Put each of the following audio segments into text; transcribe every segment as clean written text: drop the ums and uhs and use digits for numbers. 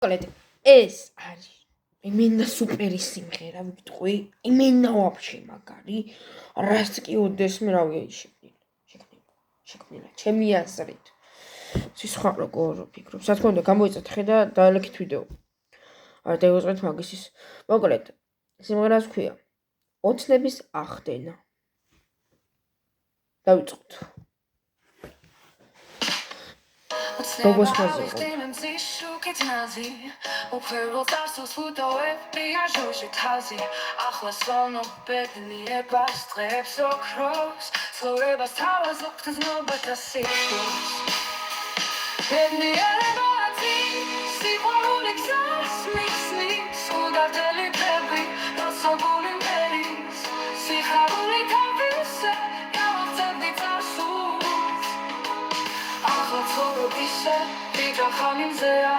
მოკლედ ეს არის იმენა სუპერი სიმღერა ვიტყვი იმენა ვაფშე მაგარი რაც კი ოდესმე რავია შექმნილა ჩემი აზრით სხვა როგორ ფიქრობ რა თქმა უნდა გამოიწეთ ხედა დაალექით ვიდეო არ დავიწყეთ მაგის ის მოკლედ სიმღერას ქვია ოცნების ახდენა დავიწყოთ გოგოს ხაზი უფერო წარსულს ვუტოვებ იაჟოში თაზი ახლა სონო ბედნიერებას დღეებს ოქროს ცხოვრებას თავაზ უხდნობა სიკვდილს ბედნიერებათი სიყვარული გზას მისმის უდარდელი დღები როცა გული მღერის სიხარული თავისე გამოვწერდი წარსულს ახლა ცხოვრობ ისე ვიჯახანი მზეა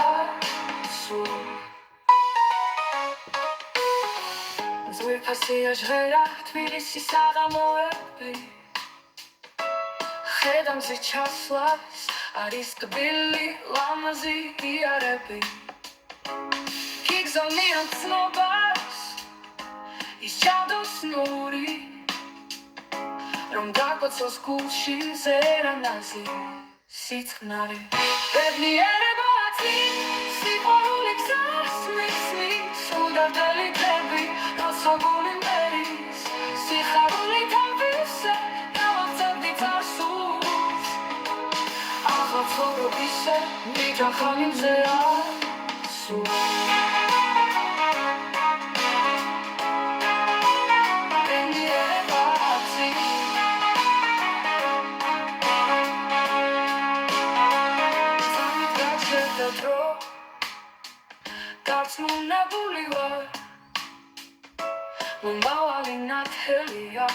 ზვირფასია ჟღერა თბილისის საღამოები ხედამზე ჩასვლას არის ტბილი ლამაზი იარები გიგზავნიან ცნობას ის ჯადოს ნური რომ დაგვაცოს გულში ზერანაზი სიწყნარი ბედნიერებათი სიყვარული გზას მისმის უდარდელი დღები როცა გული მღერის სიხარული თავისე გამოვწერდი წარსულს ახლა ცხოვრობ ისე ვიჯახანი მზეა სულ გაცმუნებული ვარ მომავალი ნათელია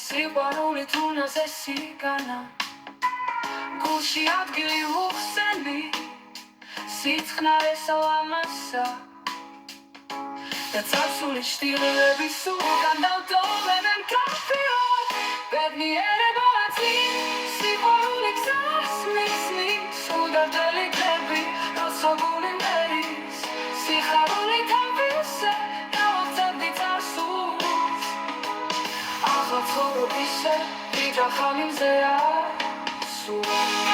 სიყვარული თუნაზე სიგანა გულში ადგილი უხსენი სიწყნარე სალამასა და წარსული შტილები სულგან დავტოვებენ კაფეოდ ბედნიერებათი სიყვარული გზას მისმის უდარდელი დღები როცა გული მღერის სიხარული თავისე გამოვწერდი წარსულს ახლა ცხოვრობ ისე ვიჯახანი მზეა სულ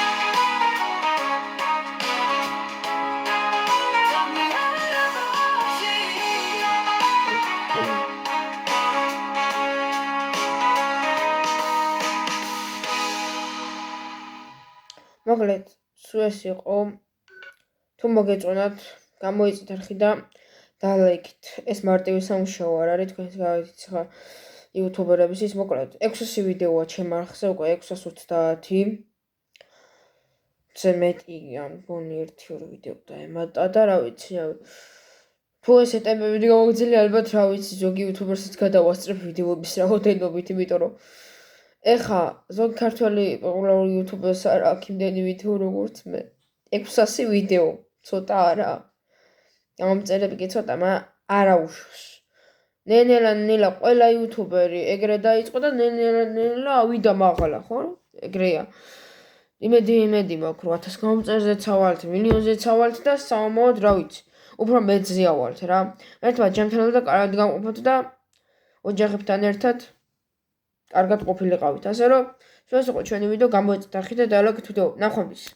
მოკლედ სულ ეს იყო თუ მოგეწონათ გამოიწეთ არხი და დალაიქით ეს მარტივი სამუშაო არ არის თქვენ გავიცით ხა იუთუბერების ის მოკლედ 600 ვიდეოა ჩემ არხზე უკვე 630 მეტი ან ბონი 1-2 ვიდეო დაემატა და რა ვიცი თუ ესე ტემპები გამოგზილი ალბათ რა ვიცი ზოგი იუთუბერსაც გადავასწრებ ვიდეოების რაოდენობით იმიტომ რომ ეხა ზოგი ქართველი პოპულარული იუთუბერს არ აქვს იმდენი ვიდეო როგორც მე 600 ვიდეო ცოტა არა გამომწერები კი ცოტა მაგრამ არა უშავს ნელა ყველა იუთუბერი ეგრე დაიწყო და ნელა ავიდა მაღლა ხო ეგრეა იმედი მაქვს 8000 გამომწერზე წავალთ მილიონზე წავალთ და სამომავლოდ რა ვიცი უფრო მეძზე ავალთ რა ერთმა ჯემთან და კარგად გამყოფოთ და ოჯახებთან ერთად კარგად ყოფილიყავით ასე რომ ეს იყო ჩვენი ვიდეო გამოიწეთ არხი და დალაიქეთ ვიდეო ნახვამდის